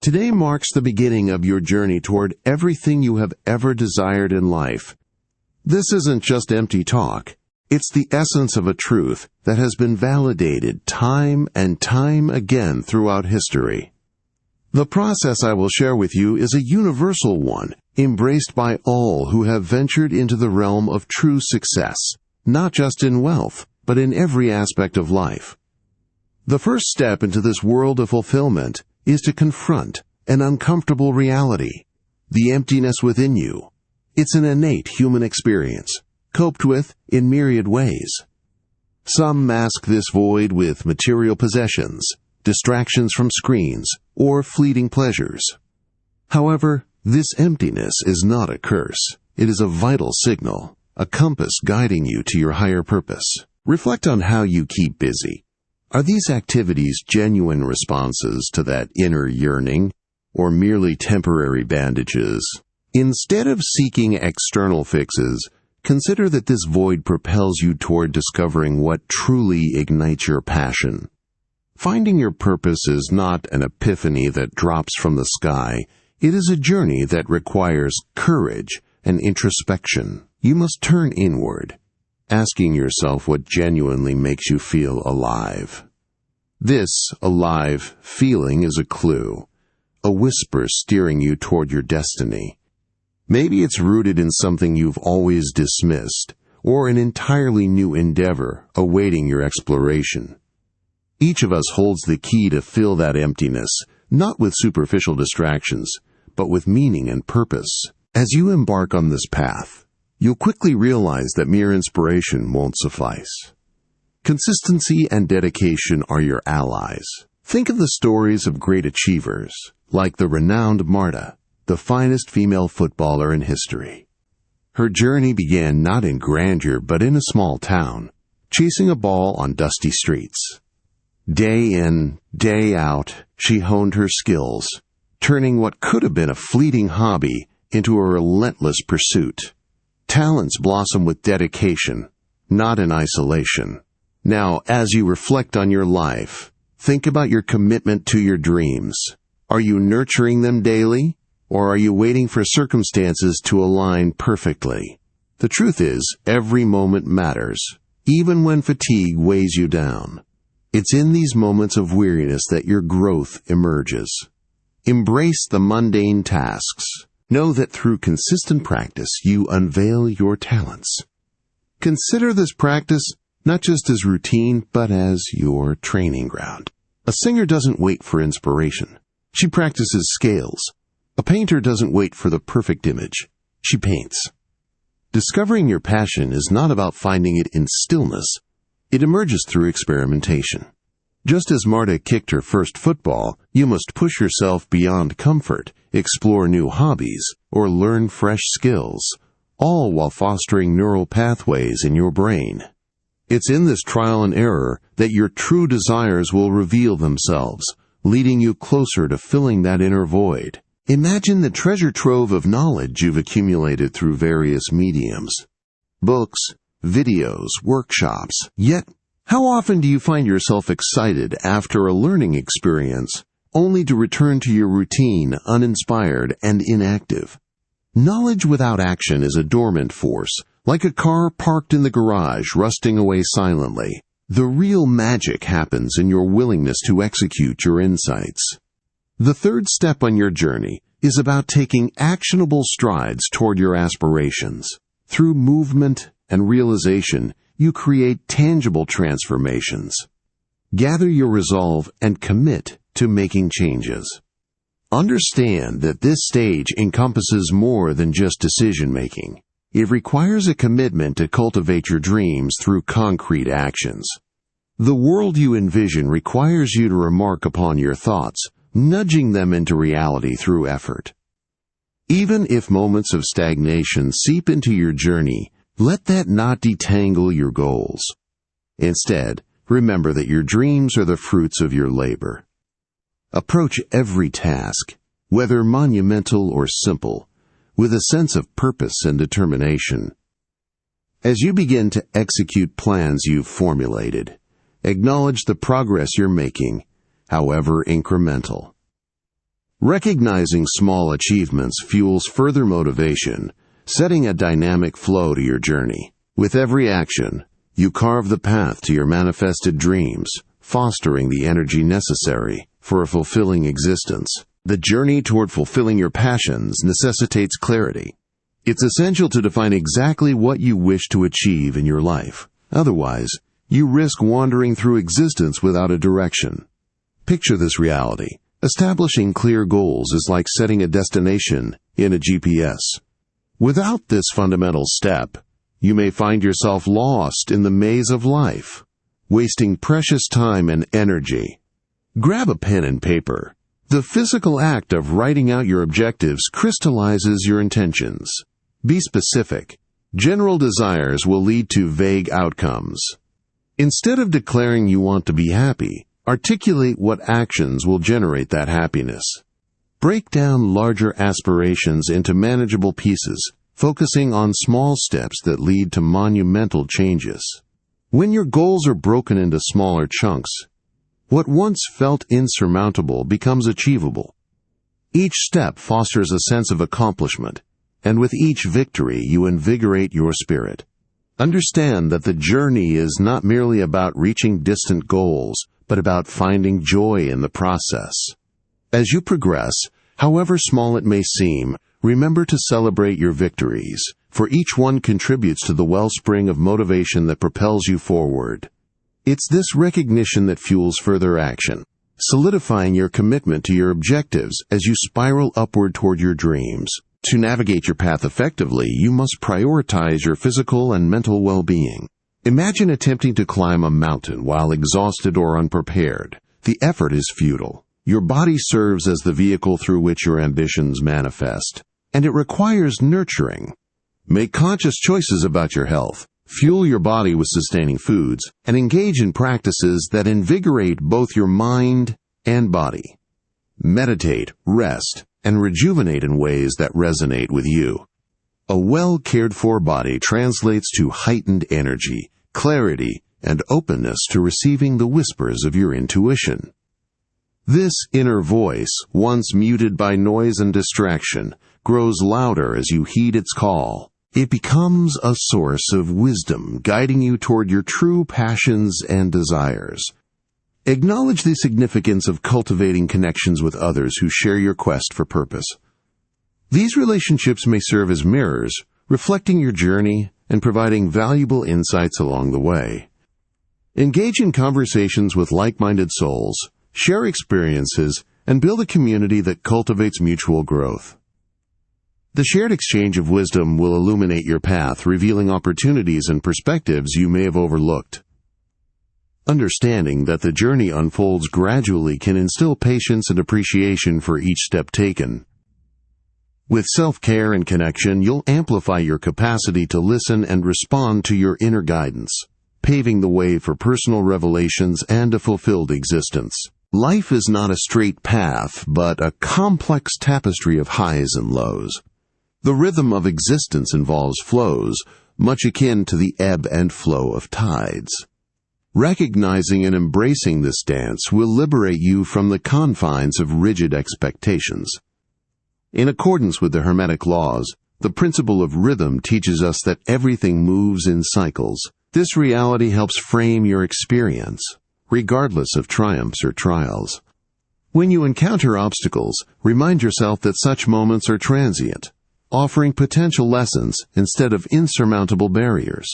Today marks the beginning of your journey toward everything you have ever desired in life. This isn't just empty talk. It's the essence of a truth that has been validated time and time again throughout history. The process I will share with you is a universal one, embraced by all who have ventured into the realm of true success, not just in wealth, but in every aspect of life. The first step into this world of fulfillment is to confront an uncomfortable reality, the emptiness within you. It's an innate human experience, coped with in myriad ways. Some mask this void with material possessions, distractions from screens, or fleeting pleasures. However, this emptiness is not a curse. It is a vital signal, a compass guiding you to your higher purpose. Reflect on how you keep busy. Are these activities genuine responses to that inner yearning, or merely temporary bandages? Instead of seeking external fixes, consider that this void propels you toward discovering what truly ignites your passion. Finding your purpose is not an epiphany that drops from the sky. It is a journey that requires courage and introspection. You must turn inward, asking yourself what genuinely makes you feel alive. This alive feeling is a clue, a whisper steering you toward your destiny. Maybe it's rooted in something you've always dismissed, or an entirely new endeavor awaiting your exploration. Each of us holds the key to fill that emptiness, not with superficial distractions, but with meaning and purpose. As you embark on this path, you'll quickly realize that mere inspiration won't suffice. Consistency and dedication are your allies. Think of the stories of great achievers, like the renowned Marta, the finest female footballer in history. Her journey began not in grandeur but in a small town, chasing a ball on dusty streets. Day in, day out, she honed her skills, turning what could have been a fleeting hobby into a relentless pursuit. Talents blossom with dedication, not in isolation. Now, as you reflect on your life, think about your commitment to your dreams. Are you nurturing them daily, or are you waiting for circumstances to align perfectly? The truth is, every moment matters, even when fatigue weighs you down. It's in these moments of weariness that your growth emerges. Embrace the mundane tasks. Know that through consistent practice, you unveil your talents. Consider this practice not just as routine, but as your training ground. A singer doesn't wait for inspiration. She practices scales. A painter doesn't wait for the perfect image. She paints. Discovering your passion is not about finding it in stillness. It emerges through experimentation. Just as Marta kicked her first football, you must push yourself beyond comfort, explore new hobbies, or learn fresh skills, all while fostering neural pathways in your brain. It's in this trial and error that your true desires will reveal themselves, leading you closer to filling that inner void. Imagine the treasure trove of knowledge you've accumulated through various mediums. Books, videos, workshops. Yet, how often do you find yourself excited after a learning experience, only to return to your routine uninspired and inactive? Knowledge without action is a dormant force, like a car parked in the garage rusting away silently. The real magic happens in your willingness to execute your insights. The third step on your journey is about taking actionable strides toward your aspirations. Through movement and realization, you create tangible transformations. Gather your resolve and commit to making changes. Understand that this stage encompasses more than just decision-making. It requires a commitment to cultivate your dreams through concrete actions. The world you envision requires you to remark upon your thoughts, nudging them into reality through effort. Even if moments of stagnation seep into your journey, let that not detangle your goals. Instead, remember that your dreams are the fruits of your labor. Approach every task, whether monumental or simple, with a sense of purpose and determination. As you begin to execute plans you've formulated, acknowledge the progress you're making, however incremental. Recognizing small achievements fuels further motivation, setting a dynamic flow to your journey. With every action, you carve the path to your manifested dreams, fostering the energy necessary for a fulfilling existence. The journey toward fulfilling your passions necessitates clarity. It's essential to define exactly what you wish to achieve in your life. Otherwise, you risk wandering through existence without a direction. Picture this reality. Establishing clear goals is like setting a destination in a GPS. Without this fundamental step, you may find yourself lost in the maze of life, wasting precious time and energy. Grab a pen and paper. The physical act of writing out your objectives crystallizes your intentions. Be specific. General desires will lead to vague outcomes. Instead of declaring you want to be happy, articulate what actions will generate that happiness. Break down larger aspirations into manageable pieces, focusing on small steps that lead to monumental changes. When your goals are broken into smaller chunks, what once felt insurmountable becomes achievable. Each step fosters a sense of accomplishment, and with each victory you invigorate your spirit. Understand that the journey is not merely about reaching distant goals, but about finding joy in the process. As you progress, however small it may seem, remember to celebrate your victories, for each one contributes to the wellspring of motivation that propels you forward. It's this recognition that fuels further action, solidifying your commitment to your objectives as you spiral upward toward your dreams. To navigate your path effectively, you must prioritize your physical and mental well-being. Imagine attempting to climb a mountain while exhausted or unprepared. The effort is futile. Your body serves as the vehicle through which your ambitions manifest, and it requires nurturing. Make conscious choices about your health. Fuel your body with sustaining foods, and engage in practices that invigorate both your mind and body. Meditate, rest, and rejuvenate in ways that resonate with you. A well-cared-for body translates to heightened energy, clarity, and openness to receiving the whispers of your intuition. This inner voice, once muted by noise and distraction, grows louder as you heed its call. It becomes a source of wisdom, guiding you toward your true passions and desires. Acknowledge the significance of cultivating connections with others who share your quest for purpose. These relationships may serve as mirrors, reflecting your journey and providing valuable insights along the way. Engage in conversations with like-minded souls, share experiences, and build a community that cultivates mutual growth. The shared exchange of wisdom will illuminate your path, revealing opportunities and perspectives you may have overlooked. Understanding that the journey unfolds gradually can instill patience and appreciation for each step taken. With self-care and connection, you'll amplify your capacity to listen and respond to your inner guidance, paving the way for personal revelations and a fulfilled existence. Life is not a straight path, but a complex tapestry of highs and lows. The rhythm of existence involves flows, much akin to the ebb and flow of tides. Recognizing and embracing this dance will liberate you from the confines of rigid expectations. In accordance with the Hermetic laws, the principle of rhythm teaches us that everything moves in cycles. This reality helps frame your experience, regardless of triumphs or trials. When you encounter obstacles, remind yourself that such moments are transient, offering potential lessons instead of insurmountable barriers.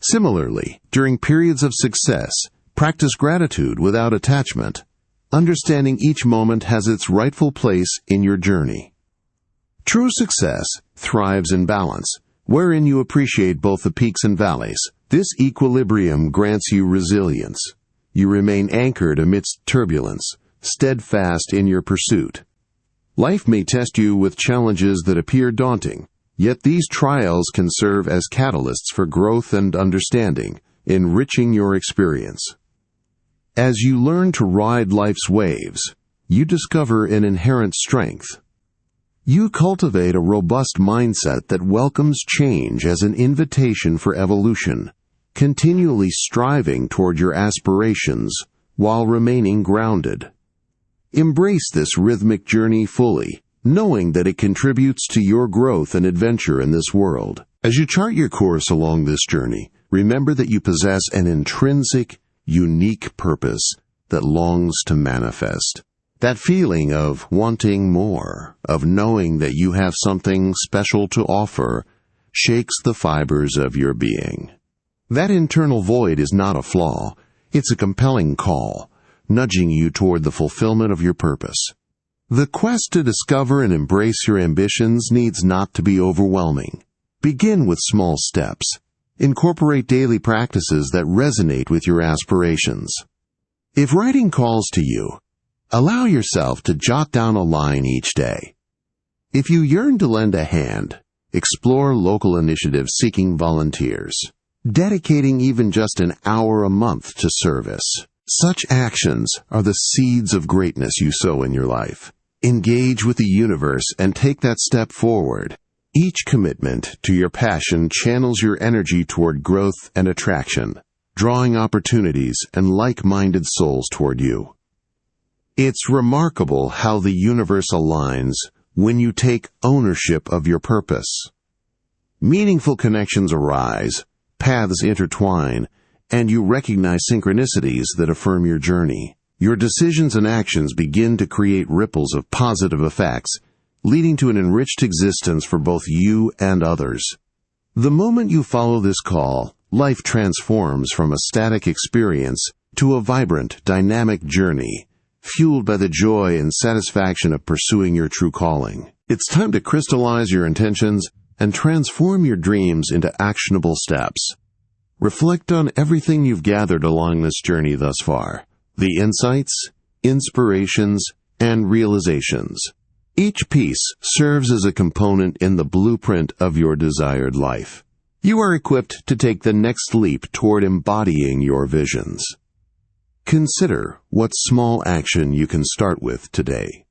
Similarly, during periods of success, practice gratitude without attachment, understanding each moment has its rightful place in your journey. True success thrives in balance, wherein you appreciate both the peaks and valleys. This equilibrium grants you resilience. You remain anchored amidst turbulence, steadfast in your pursuit. Life may test you with challenges that appear daunting, yet these trials can serve as catalysts for growth and understanding, enriching your experience. As you learn to ride life's waves, you discover an inherent strength. You cultivate a robust mindset that welcomes change as an invitation for evolution, continually striving toward your aspirations while remaining grounded. Embrace this rhythmic journey fully, knowing that it contributes to your growth and adventure in this world. As you chart your course along this journey, remember that you possess an intrinsic, unique purpose that longs to manifest. That feeling of wanting more, of knowing that you have something special to offer, shakes the fibers of your being. That internal void is not a flaw, it's a compelling call, nudging you toward the fulfillment of your purpose. The quest to discover and embrace your ambitions needs not to be overwhelming. Begin with small steps. Incorporate daily practices that resonate with your aspirations. If writing calls to you, allow yourself to jot down a line each day. If you yearn to lend a hand, explore local initiatives seeking volunteers, dedicating even just an hour a month to service. Such actions are the seeds of greatness you sow in your life. Engage with the universe and take that step forward. Each commitment to your passion channels your energy toward growth and attraction, drawing opportunities and like-minded souls toward you. It's remarkable how the universe aligns when you take ownership of your purpose. Meaningful connections arise, paths intertwine, and you recognize synchronicities that affirm your journey. Your decisions and actions begin to create ripples of positive effects, leading to an enriched existence for both you and others. The moment you follow this call, life transforms from a static experience to a vibrant, dynamic journey, fueled by the joy and satisfaction of pursuing your true calling. It's time to crystallize your intentions and transform your dreams into actionable steps. Reflect on everything you've gathered along this journey thus far, the insights, inspirations, and realizations. Each piece serves as a component in the blueprint of your desired life. You are equipped to take the next leap toward embodying your visions. Consider what small action you can start with today.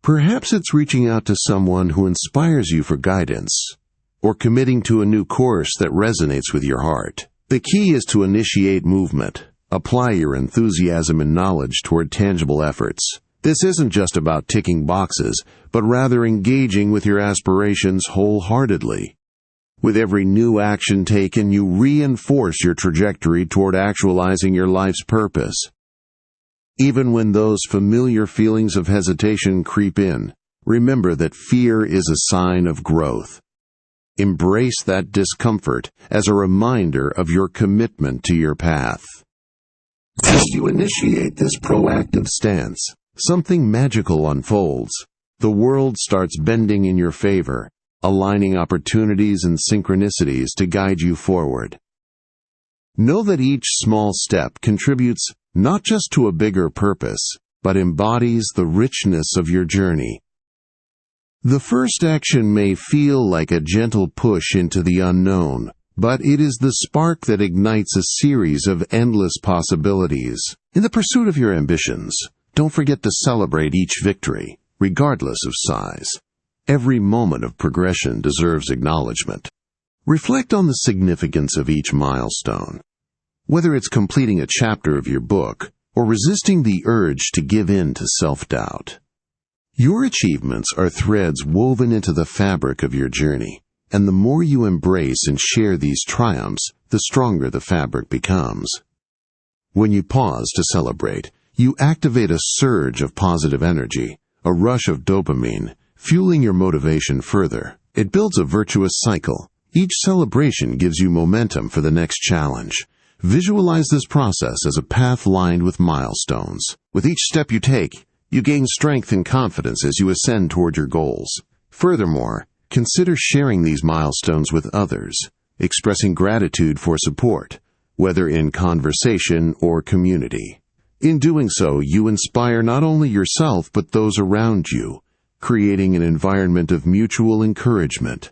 Perhaps it's reaching out to someone who inspires you for guidance, or committing to a new course that resonates with your heart. The key is to initiate movement. Apply your enthusiasm and knowledge toward tangible efforts. This isn't just about ticking boxes, but rather engaging with your aspirations wholeheartedly. With every new action taken, you reinforce your trajectory toward actualizing your life's purpose. Even when those familiar feelings of hesitation creep in, remember that fear is a sign of growth. Embrace that discomfort as a reminder of your commitment to your path. As you initiate this proactive stance, something magical unfolds. The world starts bending in your favor, aligning opportunities and synchronicities to guide you forward. Know that each small step contributes not just to a bigger purpose, but embodies the richness of your journey. The first action may feel like a gentle push into the unknown, but it is the spark that ignites a series of endless possibilities. In the pursuit of your ambitions, don't forget to celebrate each victory, regardless of size. Every moment of progression deserves acknowledgement. Reflect on the significance of each milestone. Whether it's completing a chapter of your book or resisting the urge to give in to self-doubt. Your achievements are threads woven into the fabric of your journey, and the more you embrace and share these triumphs, the stronger the fabric becomes. When you pause to celebrate, you activate a surge of positive energy, a rush of dopamine, fueling your motivation further. It builds a virtuous cycle. Each celebration gives you momentum for the next challenge. Visualize this process as a path lined with milestones. With each step you take, you gain strength and confidence as you ascend toward your goals. Furthermore, consider sharing these milestones with others, expressing gratitude for support, whether in conversation or community. In doing so, you inspire not only yourself but those around you, creating an environment of mutual encouragement.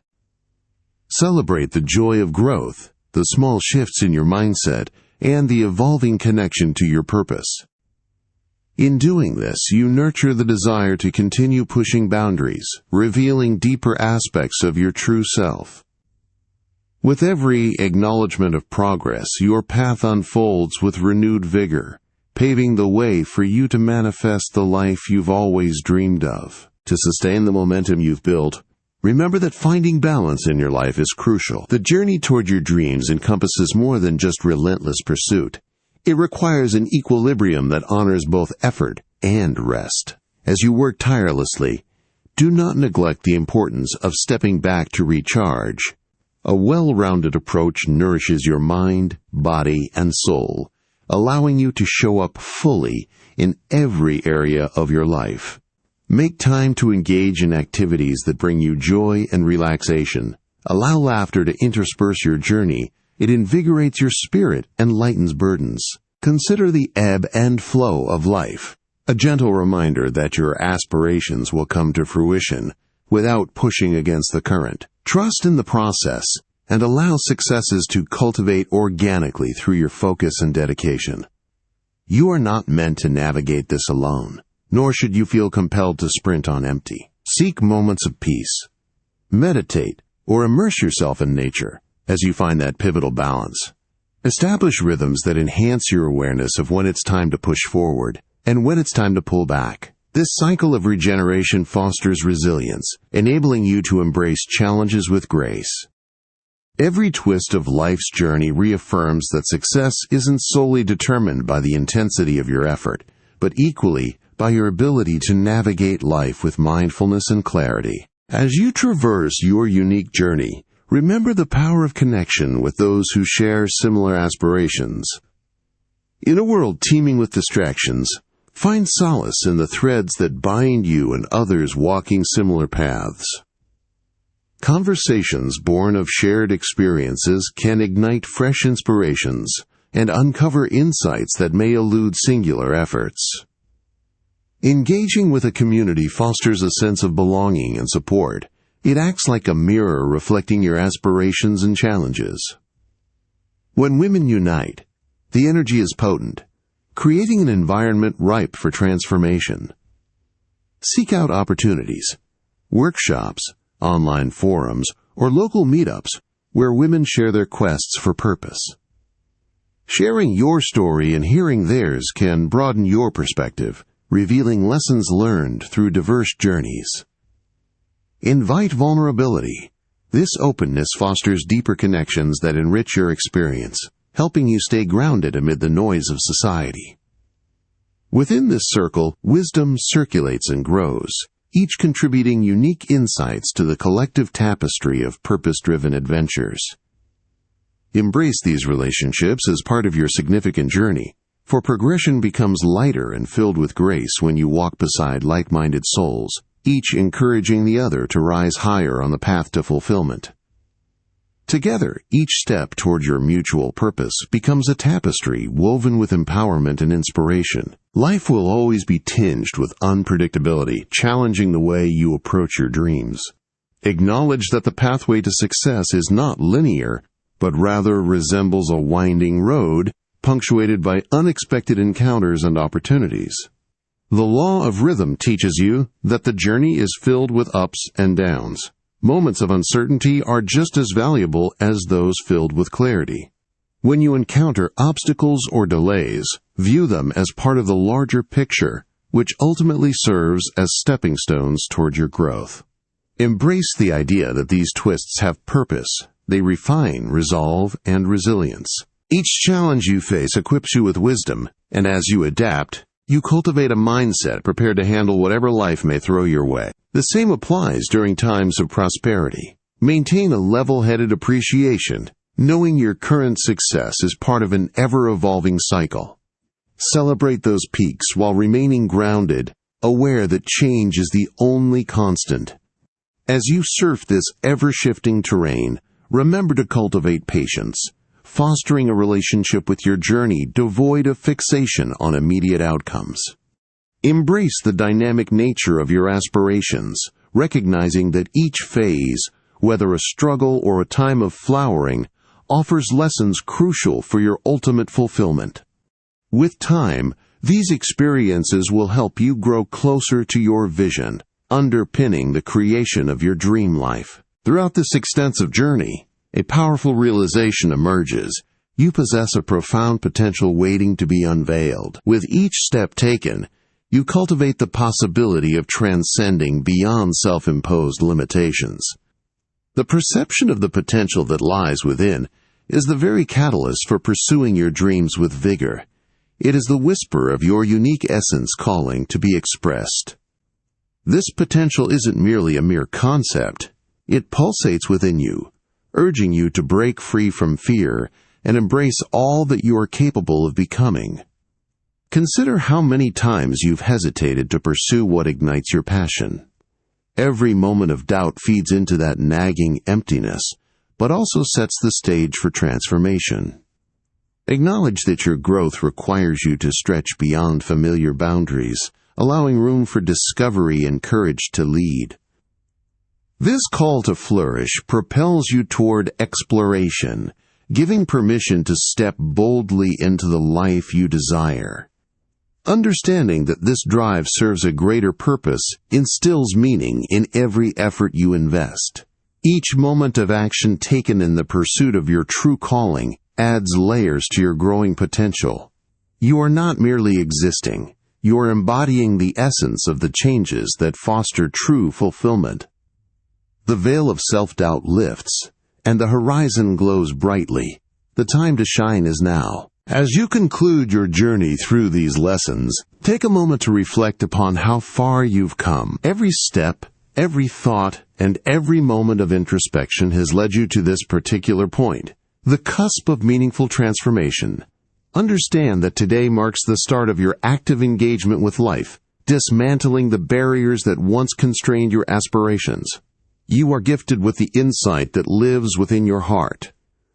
Celebrate the joy of growth, the small shifts in your mindset, and the evolving connection to your purpose. In doing this, you nurture the desire to continue pushing boundaries, revealing deeper aspects of your true self. With every acknowledgement of progress, your path unfolds with renewed vigor, paving the way for you to manifest the life you've always dreamed of. To sustain the momentum you've built, remember that finding balance in your life is crucial. The journey toward your dreams encompasses more than just relentless pursuit. It requires an equilibrium that honors both effort and rest. As you work tirelessly, do not neglect the importance of stepping back to recharge. A well-rounded approach nourishes your mind, body, and soul, allowing you to show up fully in every area of your life. Make time to engage in activities that bring you joy and relaxation. Allow laughter to intersperse your journey. It invigorates your spirit and lightens burdens. Consider the ebb and flow of life, a gentle reminder that your aspirations will come to fruition without pushing against the current. Trust in the process and allow successes to cultivate organically through your focus and dedication. You are not meant to navigate this alone, nor should you feel compelled to sprint on empty. Seek moments of peace. Meditate or immerse yourself in nature as you find that pivotal balance. Establish rhythms that enhance your awareness of when it's time to push forward and when it's time to pull back. This cycle of regeneration fosters resilience, enabling you to embrace challenges with grace. Every twist of life's journey reaffirms that success isn't solely determined by the intensity of your effort, but equally by your ability to navigate life with mindfulness and clarity. As you traverse your unique journey, remember the power of connection with those who share similar aspirations. In a world teeming with distractions, find solace in the threads that bind you and others walking similar paths. Conversations born of shared experiences can ignite fresh inspirations and uncover insights that may elude singular efforts. Engaging with a community fosters a sense of belonging and support. It acts like a mirror reflecting your aspirations and challenges. When women unite, the energy is potent, creating an environment ripe for transformation. Seek out opportunities, workshops, online forums, or local meetups where women share their quests for purpose. Sharing your story and hearing theirs can broaden your perspective, revealing lessons learned through diverse journeys. Invite vulnerability. This openness fosters deeper connections that enrich your experience, helping you stay grounded amid the noise of society. Within this circle, wisdom circulates and grows, each contributing unique insights to the collective tapestry of purpose-driven adventures. Embrace these relationships as part of your significant journey, for progression becomes lighter and filled with grace when you walk beside like-minded souls, each encouraging the other to rise higher on the path to fulfillment. Together, each step toward your mutual purpose becomes a tapestry woven with empowerment and inspiration. Life will always be tinged with unpredictability, challenging the way you approach your dreams. Acknowledge that the pathway to success is not linear, but rather resembles a winding road punctuated by unexpected encounters and opportunities. The law of rhythm teaches you that the journey is filled with ups and downs. Moments of uncertainty are just as valuable as those filled with clarity. When you encounter obstacles or delays, view them as part of the larger picture, which ultimately serves as stepping stones toward your growth. Embrace the idea that these twists have purpose. They refine resolve and resilience. Each challenge you face equips you with wisdom, and as you adapt, you cultivate a mindset prepared to handle whatever life may throw your way. The same applies during times of prosperity. Maintain a level-headed appreciation, knowing your current success is part of an ever-evolving cycle. Celebrate those peaks while remaining grounded, aware that change is the only constant. As you surf this ever-shifting terrain, remember to cultivate patience, fostering a relationship with your journey devoid of fixation on immediate outcomes. Embrace the dynamic nature of your aspirations, recognizing that each phase, whether a struggle or a time of flowering, offers lessons crucial for your ultimate fulfillment. With time, these experiences will help you grow closer to your vision, underpinning the creation of your dream life. Throughout this extensive journey, a powerful realization emerges. You possess a profound potential waiting to be unveiled. With each step taken, you cultivate the possibility of transcending beyond self-imposed limitations. The perception of the potential that lies within is the very catalyst for pursuing your dreams with vigor. It is the whisper of your unique essence calling to be expressed. This potential isn't merely a mere concept. It pulsates within you, urging you to break free from fear and embrace all that you are capable of becoming. Consider how many times you've hesitated to pursue what ignites your passion. Every moment of doubt feeds into that nagging emptiness, but also sets the stage for transformation. Acknowledge that your growth requires you to stretch beyond familiar boundaries, allowing room for discovery and courage to lead. This call to flourish propels you toward exploration, giving permission to step boldly into the life you desire. Understanding that this drive serves a greater purpose instills meaning in every effort you invest. Each moment of action taken in the pursuit of your true calling adds layers to your growing potential. You are not merely existing, you are embodying the essence of the changes that foster true fulfillment. The veil of self-doubt lifts, and the horizon glows brightly. The time to shine is now. As you conclude your journey through these lessons, take a moment to reflect upon how far you've come. Every step, every thought, and every moment of introspection has led you to this particular point, the cusp of meaningful transformation. Understand that today marks the start of your active engagement with life, dismantling the barriers that once constrained your aspirations. You are gifted with the insight that lives within your heart,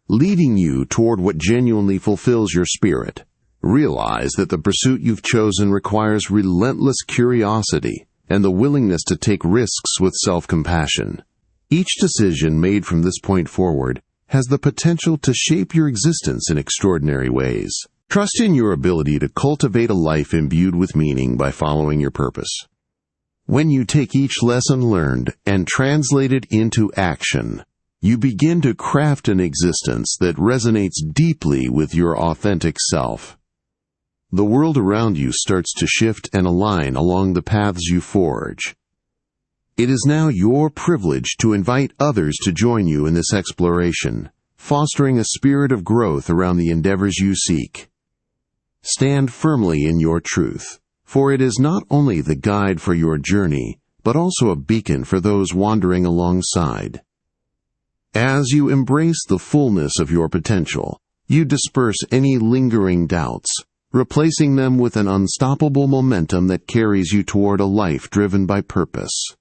leading you toward what genuinely fulfills your spirit. Realize that the pursuit you've chosen requires relentless curiosity and the willingness to take risks with self-compassion. Each decision made from this point forward has the potential to shape your existence in extraordinary ways. Trust in your ability to cultivate a life imbued with meaning by following your purpose. When you take each lesson learned and translate it into action, you begin to craft an existence that resonates deeply with your authentic self. The world around you starts to shift and align along the paths you forge. It is now your privilege to invite others to join you in this exploration, fostering a spirit of growth around the endeavors you seek. Stand firmly in your truth, for it is not only the guide for your journey, but also a beacon for those wandering alongside. As you embrace the fullness of your potential, you disperse any lingering doubts, replacing them with an unstoppable momentum that carries you toward a life driven by purpose.